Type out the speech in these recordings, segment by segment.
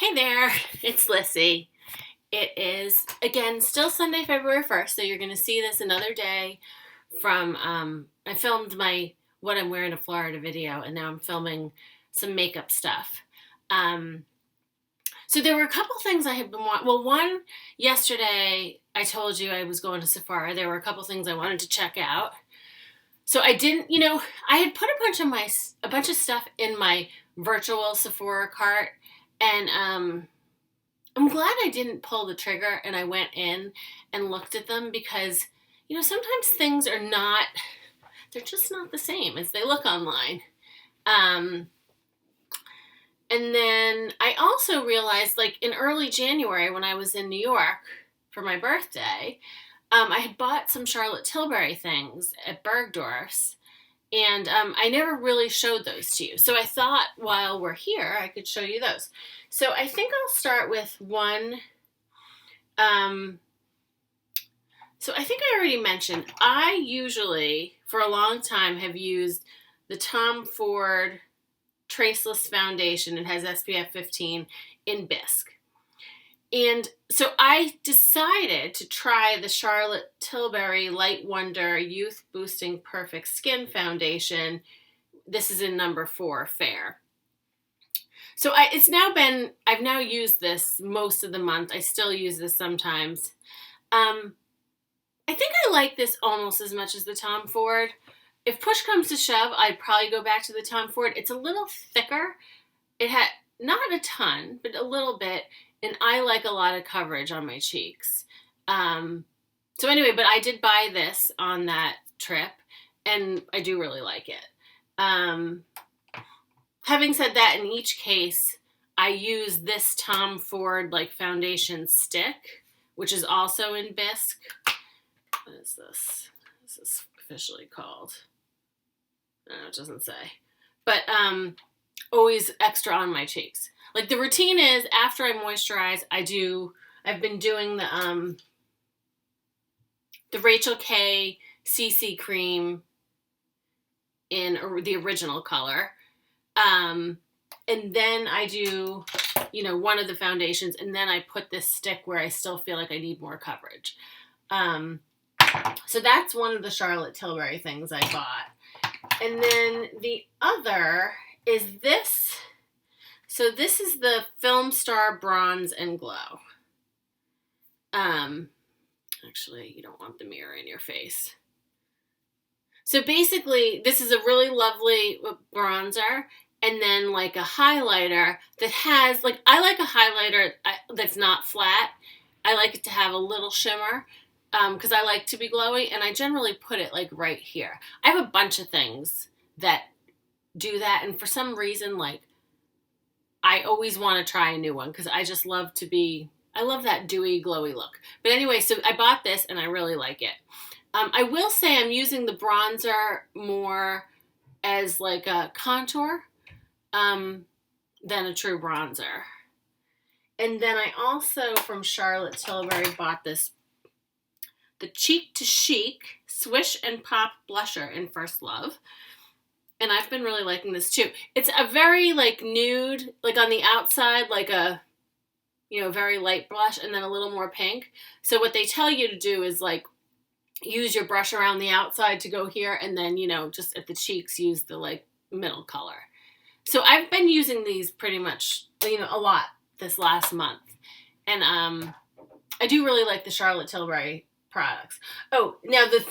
Hey there, it's Lissy. It is, again, still Sunday, February 1st, so you're going to see this another day from, I filmed my what I'm wearing to Florida video, and now I'm filming some makeup stuff. Um, so there were a couple things I had been wanting. Well, one, yesterday I told you I was going to Sephora. There were a couple things I wanted to check out. So I didn't, I had put a bunch of stuff in my virtual Sephora cart, and I'm glad I didn't pull the trigger and I went in and looked at them because, sometimes things are not, they're just not the same as they look online. Um, and then I also realized, like, in early January when I was in New York for my birthday, I had bought some Charlotte Tilbury things at Bergdorf's, and I never really showed those to you. So I thought while we're here, I could show you those. So I think I'll start with one. So I think I already mentioned, I usually, for a long time, have used the Tom Ford Traceless Foundation. It has SPF 15 in Bisque. And so I decided to try the Charlotte Tilbury Light Wonder Youth Boosting Perfect Skin Foundation. This is in number 4, Fair. So I've now used this most of the month. I still use this sometimes. I think I like this almost as much as the Tom Ford. If push comes to shove, I'd probably go back to the Tom Ford. It's a little thicker. It had not a ton, but a little bit. And I like a lot of coverage on my cheeks. So anyway, but I did buy this on that trip, and I do really like it. Having said that, in each case, I use this Tom Ford foundation stick, which is also in Bisque. What is this? What is this officially called? I don't know, it doesn't say. But always extra on my cheeks. Like, the routine is, after I moisturize, I've been doing the Rachel K CC cream in the original color. And then I do, one of the foundations, and then I put this stick where I still feel like I need more coverage. So that's one of the Charlotte Tilbury things I bought. And then the other is this. So this is the Film Star Bronze and Glow. Actually, you don't want the mirror in your face. So basically, this is a really lovely bronzer, and then a highlighter that has, I like a highlighter that's not flat. I like it to have a little shimmer, because I like to be glowy, and I generally put it right here. I have a bunch of things that do that, and for some reason, I always want to try a new one because I just love I love that dewy, glowy look. But anyway, so I bought this and I really like it. I will say I'm using the bronzer more as a contour than a true bronzer. And then I also, from Charlotte Tilbury, bought the Cheek to Chic Swish and Pop Blusher in First Love. And I've been really liking this too. It's a very nude, on the outside, a, very light blush, and then a little more pink. So what they tell you to do is use your brush around the outside to go here, and then, just at the cheeks, use the middle color. So I've been using these pretty much, a lot this last month. And I do really like the Charlotte Tilbury products. Oh, now the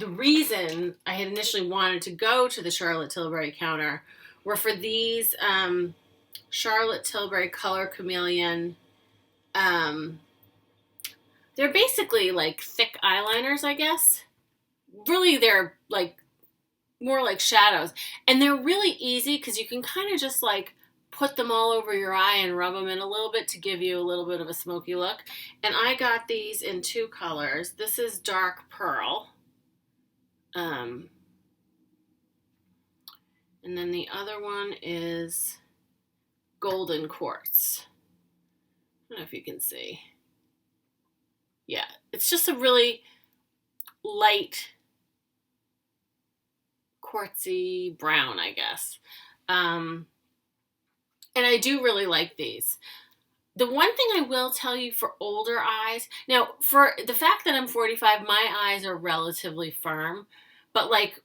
reason I had initially wanted to go to the Charlotte Tilbury counter were for these Charlotte Tilbury Color Chameleon. They're basically thick eyeliners, I guess. Really, they're more like shadows. And they're really easy because you can kind of just put them all over your eye and rub them in a little bit to give you a little bit of a smoky look. And I got these in 2 colors. This is Dark Pearl. And then the other one is Golden Quartz. I don't know if you can see. Yeah, it's just a really light, quartzy brown, I guess. And I do really like these. The one thing I will tell you for older eyes, now for the fact that I'm 45, my eyes are relatively firm, but like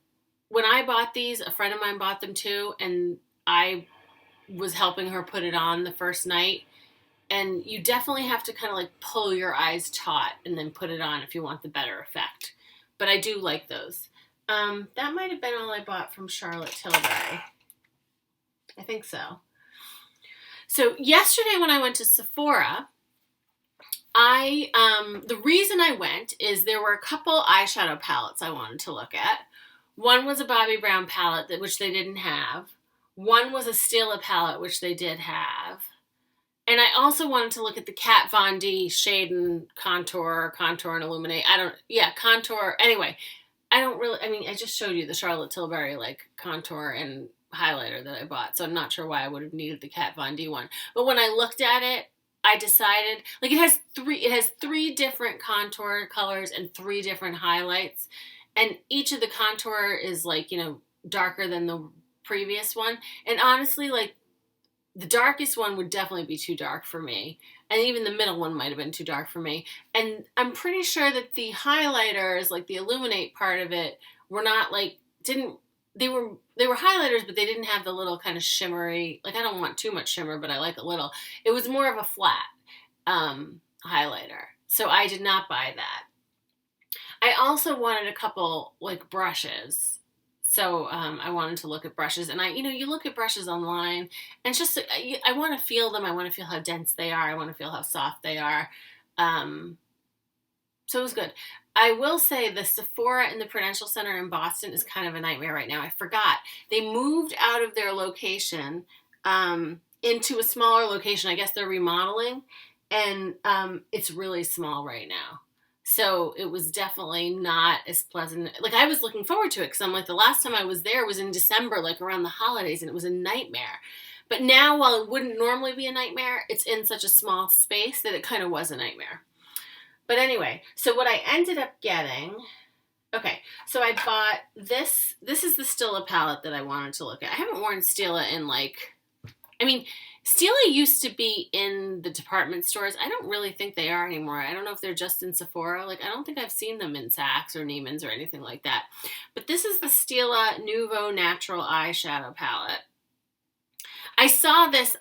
when I bought these, a friend of mine bought them too, and I was helping her put it on the first night. And you definitely have to kind of like pull your eyes taut and then put it on if you want the better effect. But I do like those. That might have been all I bought from Charlotte Tilbury. I think so. So yesterday when I went to Sephora, the reason I went is there were a couple eyeshadow palettes I wanted to look at. One was a Bobbi Brown palette, which they didn't have. One was a Stila palette, which they did have. And I also wanted to look at the Kat Von D Shade and Contour and Illuminate. Contour. Anyway, I just showed you the Charlotte Tilbury, like, contour and highlighter that I bought. So I'm not sure why I would have needed the Kat Von D one. But when I looked at it, I decided, like, it has three different contour colors and 3 different highlights. And each of the contour is, like, darker than the previous one. And honestly, like, the darkest one would definitely be too dark for me. And even the middle one might have been too dark for me. And I'm pretty sure that the highlighters, like the Illuminate part of it, were not like, they were highlighters, but they didn't have the little kind of shimmery, like I don't want too much shimmer, but I like a little. It was more of a flat highlighter. So I did not buy that. I also wanted a couple like brushes. So I wanted to look at brushes, and you look at brushes online, and it's just, I want to feel them. I want to feel how dense they are. I want to feel how soft they are. So it was good. I will say the Sephora in the Prudential Center in Boston is kind of a nightmare right now. I forgot. They moved out of their location into a smaller location. I guess they're remodeling, and it's really small right now. So it was definitely not as pleasant. Like, I was looking forward to it because I'm like, the last time I was there was in December, like around the holidays, and it was a nightmare. But now, while it wouldn't normally be a nightmare, it's in such a small space that it kind of was a nightmare. But anyway, so what I ended up getting, so I bought this. This is the Stila palette that I wanted to look at. I haven't worn Stila in Stila used to be in the department stores. I don't really think they are anymore. I don't know if they're just in Sephora. Like, I don't think I've seen them in Saks or Neiman's or anything like that. But this is the Stila Nouveau Natural Eyeshadow Palette. I saw this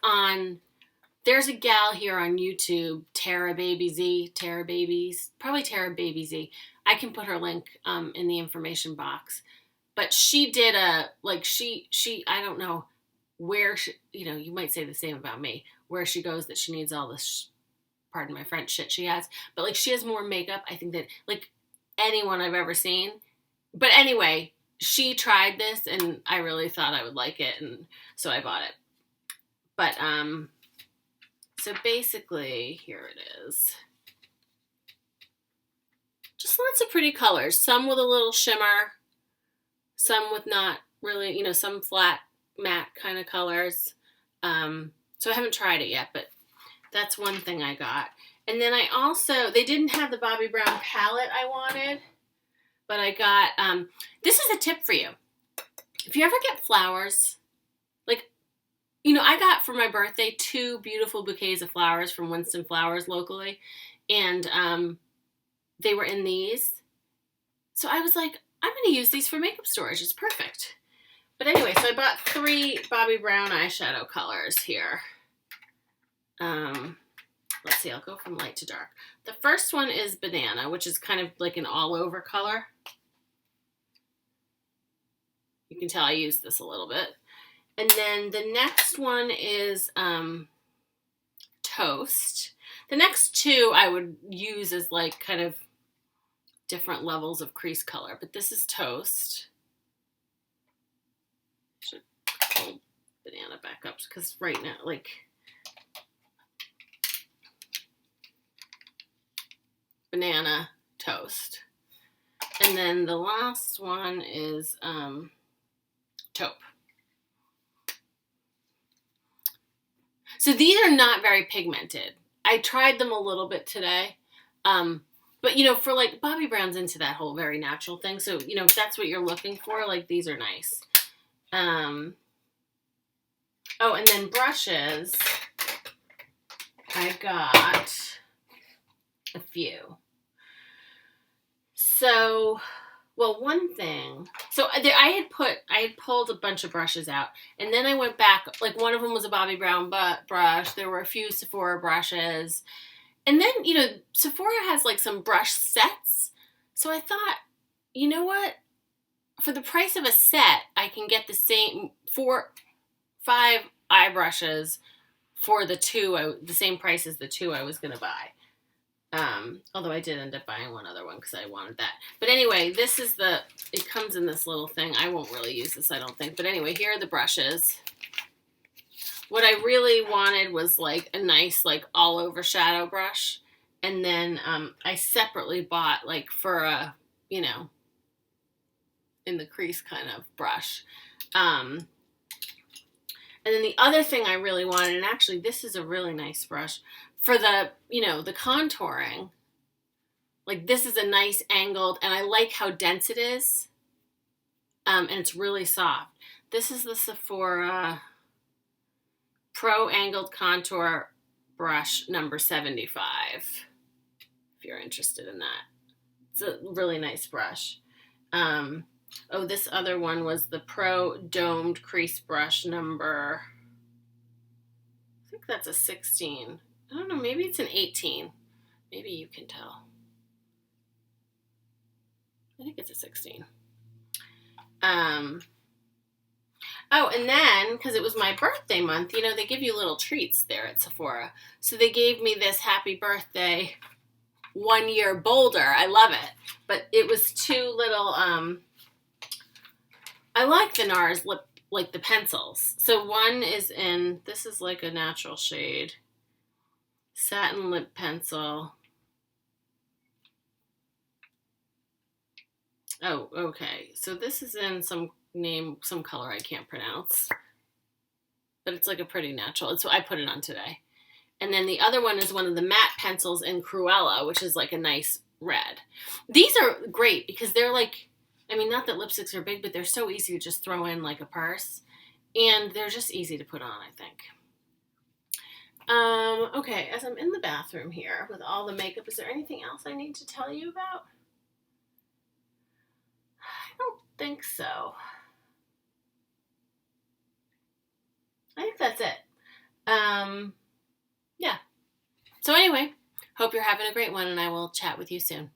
there's a gal here on YouTube, Tara Baby Z. I can put her link in the information box. But she did I don't know where you might say the same about me, where she goes that she needs all this, pardon my French, shit she has. But, like, she has more makeup, I think, than, like, anyone I've ever seen. But anyway, she tried this, and I really thought I would like it, and so I bought it. But, so basically, here it is. Just lots of pretty colors. Some with a little shimmer, some with not really, some flat, matte kind of colors. So I haven't tried it yet, but that's one thing I got. And then I also, they didn't have the Bobbi Brown palette I wanted, but I got, this is a tip for you. If you ever get flowers, like, I got for my birthday 2 beautiful bouquets of flowers from Winston Flowers locally, and they were in these. So I was like, I'm going to use these for makeup storage. It's perfect. But anyway, so I bought 3 Bobbi Brown eyeshadow colors here. Let's see, I'll go from light to dark. The first one is Banana, which is kind of like an all-over color. You can tell I used this a little bit. And then the next one is Toast. The next 2 I would use as like kind of different levels of crease color, but this is Toast. Should pull Banana back up because right now, like, Banana, Toast. And then the last one is Taupe. So these are not very pigmented. I tried them a little bit today. But, for like, Bobbi Brown's into that whole very natural thing. So, if that's what you're looking for, like, these are nice. Oh, and then brushes. I got a few. So, well, one thing. So I had pulled a bunch of brushes out, and then I went back. Like one of them was a Bobbi Brown brush. There were a few Sephora brushes, and then Sephora has like some brush sets. So I thought, you know what? For the price of a set, I can get the same 5 eye brushes for the same price as the 2 I was gonna buy. Although I did end up buying one other one because I wanted that. But anyway, it comes in this little thing. I won't really use this, I don't think. But anyway, here are the brushes. What I really wanted was like a nice like all over shadow brush. And then I separately bought like for a, in the crease kind of brush. And then the other thing I really wanted, and actually this is a really nice brush, for the, the contouring. Like this is a nice angled, and I like how dense it is. And it's really soft. This is the Sephora Pro Angled Contour Brush number 75. If you're interested in that. It's a really nice brush. This other one was the Pro Domed Crease Brush number, I think that's a 16. I don't know, maybe it's an 18. Maybe you can tell. I think it's a 16. And then, because it was my birthday month, they give you little treats there at Sephora. So they gave me this happy birthday 1 year boulder. I love it. But it was 2 little, I like the NARS lip, like the pencils. So one is this is like a natural shade. Satin lip pencil. Oh, okay. So this is in some color I can't pronounce. But it's like a pretty natural. I put it on today. And then the other one is one of the matte pencils in Cruella, which is like a nice red. These are great because they're like, not that lipsticks are big, but they're so easy to just throw in like a purse. And they're just easy to put on, I think. Okay, as I'm in the bathroom here with all the makeup, is there anything else I need to tell you about? I don't think so. I think that's it. Yeah. So anyway, hope you're having a great one, and I will chat with you soon.